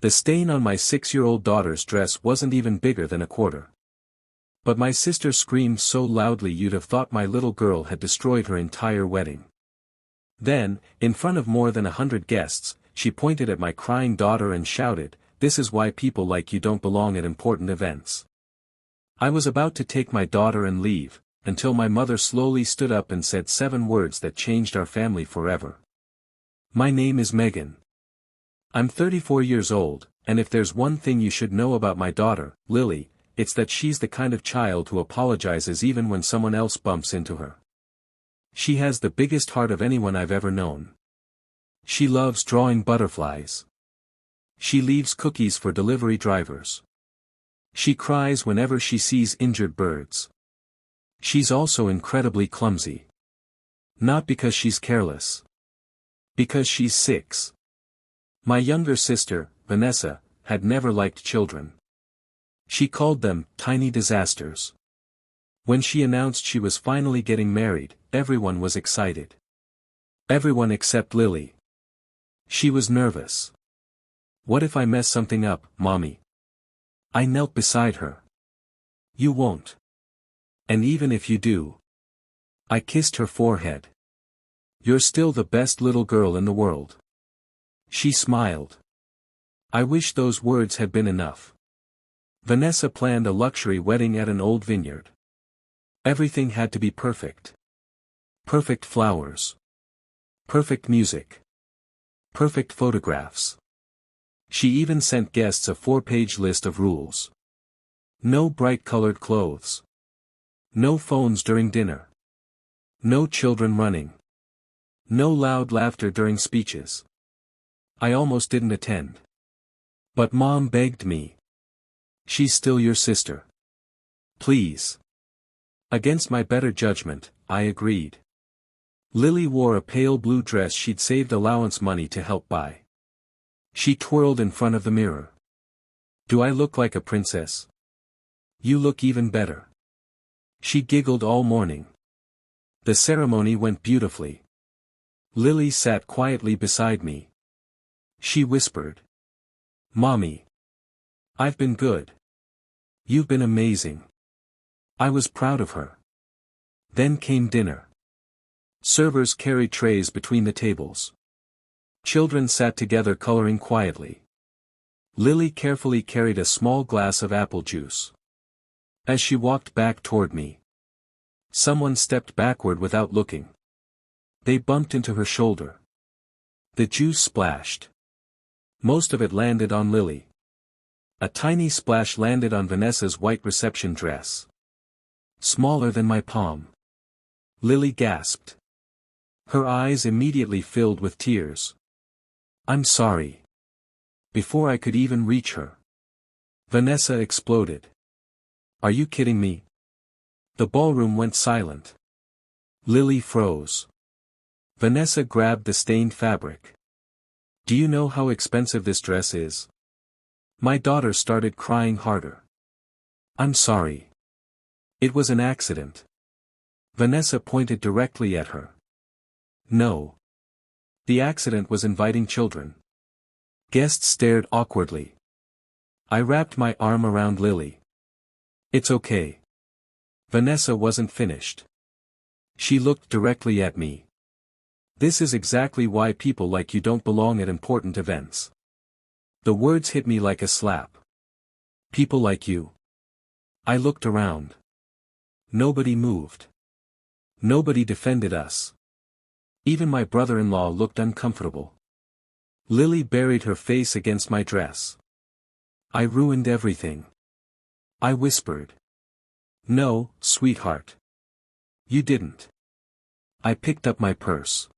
The stain on my 6-year-old daughter's dress wasn't even bigger than a quarter. But my sister screamed so loudly you'd have thought my little girl had destroyed her entire wedding. Then, in front of more than 100 guests, she pointed at my crying daughter and shouted, "This is why people like you don't belong at important events." I was about to take my daughter and leave, until my mother slowly stood up and said 7 words that changed our family forever. "My name is Megan. I'm 34 years old, and if there's one thing you should know about my daughter, Lily, it's that she's the kind of child who apologizes even when someone else bumps into her. She has the biggest heart of anyone I've ever known. She loves drawing butterflies. She leaves cookies for delivery drivers. She cries whenever she sees injured birds. She's also incredibly clumsy. Not because she's careless. Because she's 6. My younger sister, Vanessa, had never liked children. She called them tiny disasters. When she announced she was finally getting married, everyone was excited. Everyone except Lily. She was nervous. "What if I mess something up, Mommy?" I knelt beside her. "You won't. And even if you do." I kissed her forehead. "You're still the best little girl in the world." She smiled. I wish those words had been enough. Vanessa planned a luxury wedding at an old vineyard. Everything had to be perfect. Perfect flowers. Perfect music. Perfect photographs. She even sent guests a 4-page list of rules. No bright-colored clothes. No phones during dinner. No children running. No loud laughter during speeches. I almost didn't attend. But Mom begged me. "She's still your sister. Please." Against my better judgment, I agreed. Lily wore a pale blue dress she'd saved allowance money to help buy. She twirled in front of the mirror. "Do I look like a princess?" "You look even better." She giggled all morning. The ceremony went beautifully. Lily sat quietly beside me. She whispered, "Mommy. I've been good. You've been amazing." I was proud of her. Then came dinner. Servers carried trays between the tables. Children sat together coloring quietly. Lily carefully carried a small glass of apple juice. As she walked back toward me, someone stepped backward without looking. They bumped into her shoulder. The juice splashed. Most of it landed on Lily. A tiny splash landed on Vanessa's white reception dress. Smaller than my palm. Lily gasped. Her eyes immediately filled with tears. "I'm sorry." Before I could even reach her, Vanessa exploded. "Are you kidding me?" The ballroom went silent. Lily froze. Vanessa grabbed the stained fabric. "Do you know how expensive this dress is?" My daughter started crying harder. "I'm sorry. It was an accident." Vanessa pointed directly at her. "No. The accident was inviting children." Guests stared awkwardly. I wrapped my arm around Lily. "It's okay." Vanessa wasn't finished. She looked directly at me. "This is exactly why people like you don't belong at important events." The words hit me like a slap. People like you. I looked around. Nobody moved. Nobody defended us. Even my brother-in-law looked uncomfortable. Lily buried her face against my dress. "I ruined everything." I whispered. "No, sweetheart. You didn't." I picked up my purse.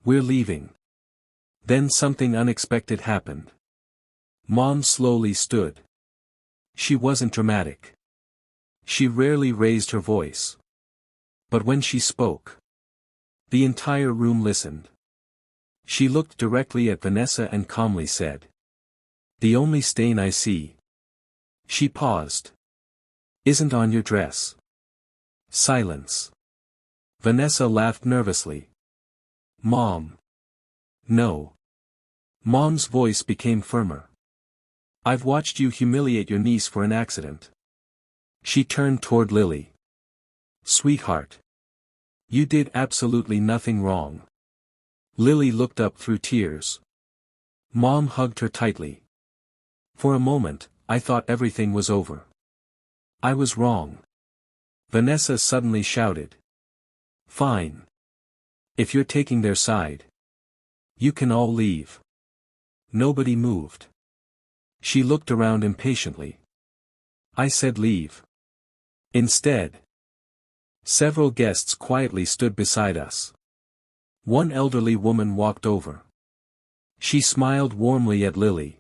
"We're leaving." Then something unexpected happened. Mom slowly stood. She wasn't dramatic. She rarely raised her voice. But when she spoke, the entire room listened. She looked directly at Vanessa and calmly said, "The only stain I see." She paused. "Isn't on your dress." Silence. Vanessa laughed nervously. "Mom." "No." Mom's voice became firmer. I've watched you humiliate your niece for an accident. She turned toward Lily. Sweetheart. You did absolutely nothing wrong. Lily looked up through tears. Mom hugged her tightly. For a moment, I thought everything was over. I was wrong. Vanessa suddenly shouted. Fine. If you're taking their side, you can all leave. Nobody moved. She looked around impatiently. I said leave. Instead, several guests quietly stood beside us. One elderly woman walked over. She smiled warmly at Lily.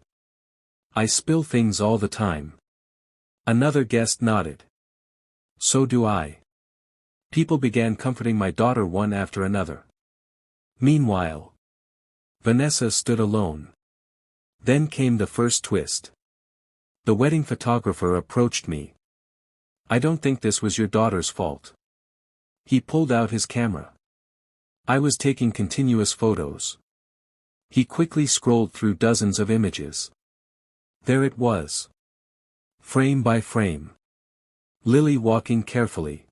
I spill things all the time. Another guest nodded. So do I. People began comforting my daughter one after another. Meanwhile, Vanessa stood alone. Then came the first twist. The wedding photographer approached me. I don't think this was your daughter's fault. He pulled out his camera. I was taking continuous photos. He quickly scrolled through dozens of images. There it was. Frame by frame. Lily walking carefully.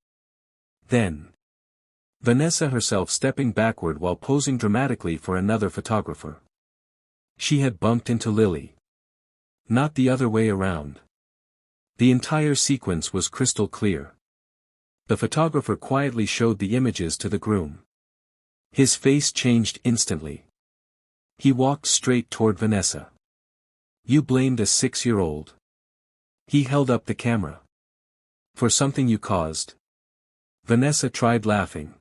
Then, Vanessa herself stepping backward while posing dramatically for another photographer. She had bumped into Lily. Not the other way around. The entire sequence was crystal clear. The photographer quietly showed the images to the groom. His face changed instantly. He walked straight toward Vanessa. You blamed a 6-year-old. He held up the camera. For something you caused. Vanessa tried laughing.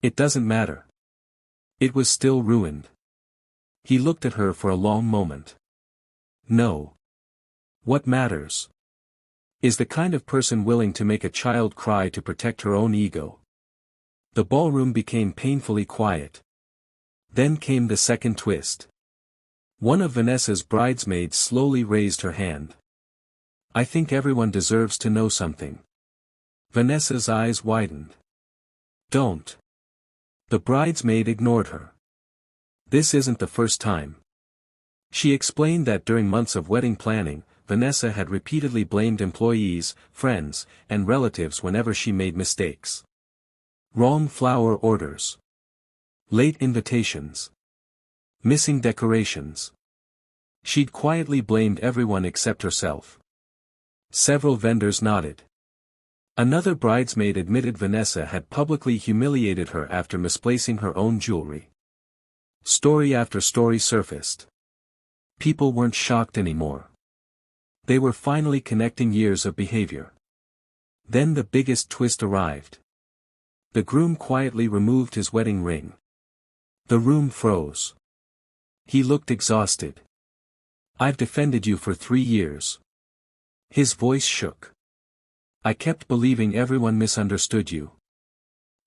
It doesn't matter. It was still ruined. He looked at her for a long moment. No. What matters is the kind of person willing to make a child cry to protect her own ego. The ballroom became painfully quiet. Then came the second twist. One of Vanessa's bridesmaids slowly raised her hand. I think everyone deserves to know something. Vanessa's eyes widened. Don't. The bridesmaid ignored her. This isn't the first time. She explained that during months of wedding planning, Vanessa had repeatedly blamed employees, friends, and relatives whenever she made mistakes. Wrong flower orders. Late invitations. Missing decorations. She'd quietly blamed everyone except herself. Several vendors nodded. Another bridesmaid admitted Vanessa had publicly humiliated her after misplacing her own jewelry. Story after story surfaced. People weren't shocked anymore. They were finally connecting years of behavior. Then the biggest twist arrived. The groom quietly removed his wedding ring. The room froze. He looked exhausted. I've defended you for 3 years. His voice shook. I kept believing everyone misunderstood you.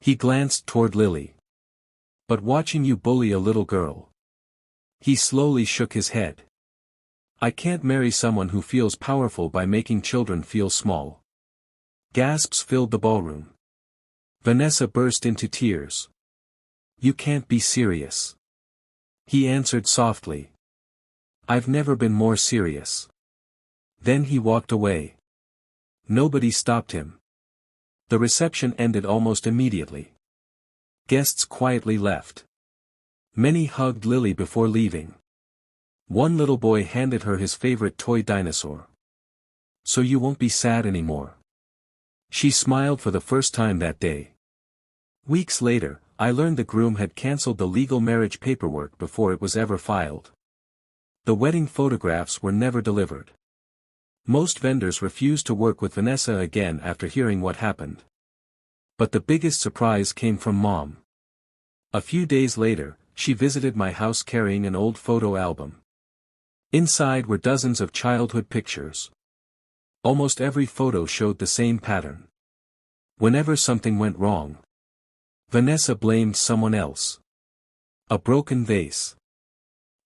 He glanced toward Lily. But watching you bully a little girl. He slowly shook his head. I can't marry someone who feels powerful by making children feel small. Gasps filled the ballroom. Vanessa burst into tears. You can't be serious. He answered softly. I've never been more serious. Then he walked away. Nobody stopped him. The reception ended almost immediately. Guests quietly left. Many hugged Lily before leaving. One little boy handed her his favorite toy dinosaur. So you won't be sad anymore. She smiled for the first time that day. Weeks later, I learned the groom had cancelled the legal marriage paperwork before it was ever filed. The wedding photographs were never delivered. Most vendors refused to work with Vanessa again after hearing what happened. But the biggest surprise came from Mom. A few days later, she visited my house carrying an old photo album. Inside were dozens of childhood pictures. Almost every photo showed the same pattern. Whenever something went wrong, Vanessa blamed someone else. A broken vase.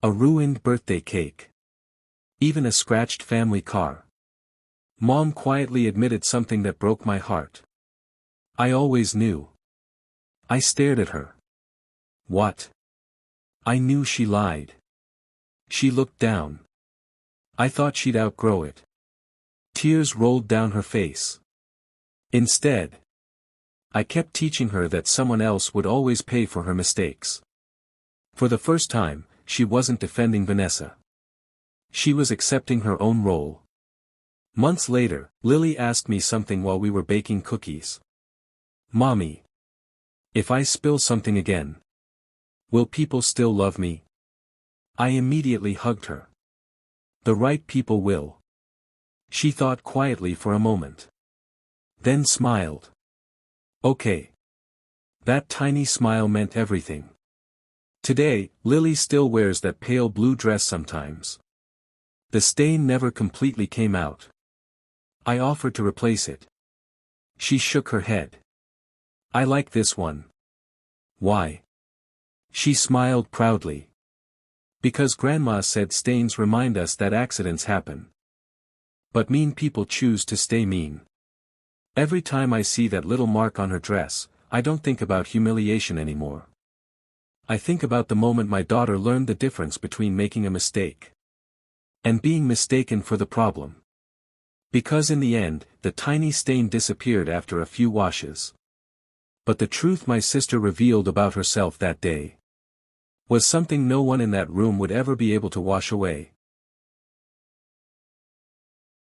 A ruined birthday cake. Even a scratched family car. Mom quietly admitted something that broke my heart. I always knew. I stared at her. What? I knew she lied. She looked down. I thought she'd outgrow it. Tears rolled down her face. Instead, I kept teaching her that someone else would always pay for her mistakes. For the first time, she wasn't defending Vanessa. She was accepting her own role. Months later, Lily asked me something while we were baking cookies. "Mommy, if I spill something again, will people still love me?" I immediately hugged her. "The right people will." She thought quietly for a moment. Then smiled. "Okay." That tiny smile meant everything. Today, Lily still wears that pale blue dress sometimes. The stain never completely came out. I offered to replace it. She shook her head. "I like this one." "Why?" She smiled proudly. "Because Grandma said stains remind us that accidents happen. But mean people choose to stay mean." Every time I see that little mark on her dress, I don't think about humiliation anymore. I think about the moment my daughter learned the difference between making a mistake and being mistaken for the problem. Because in the end, the tiny stain disappeared after a few washes. But the truth my sister revealed about herself that day was something no one in that room would ever be able to wash away.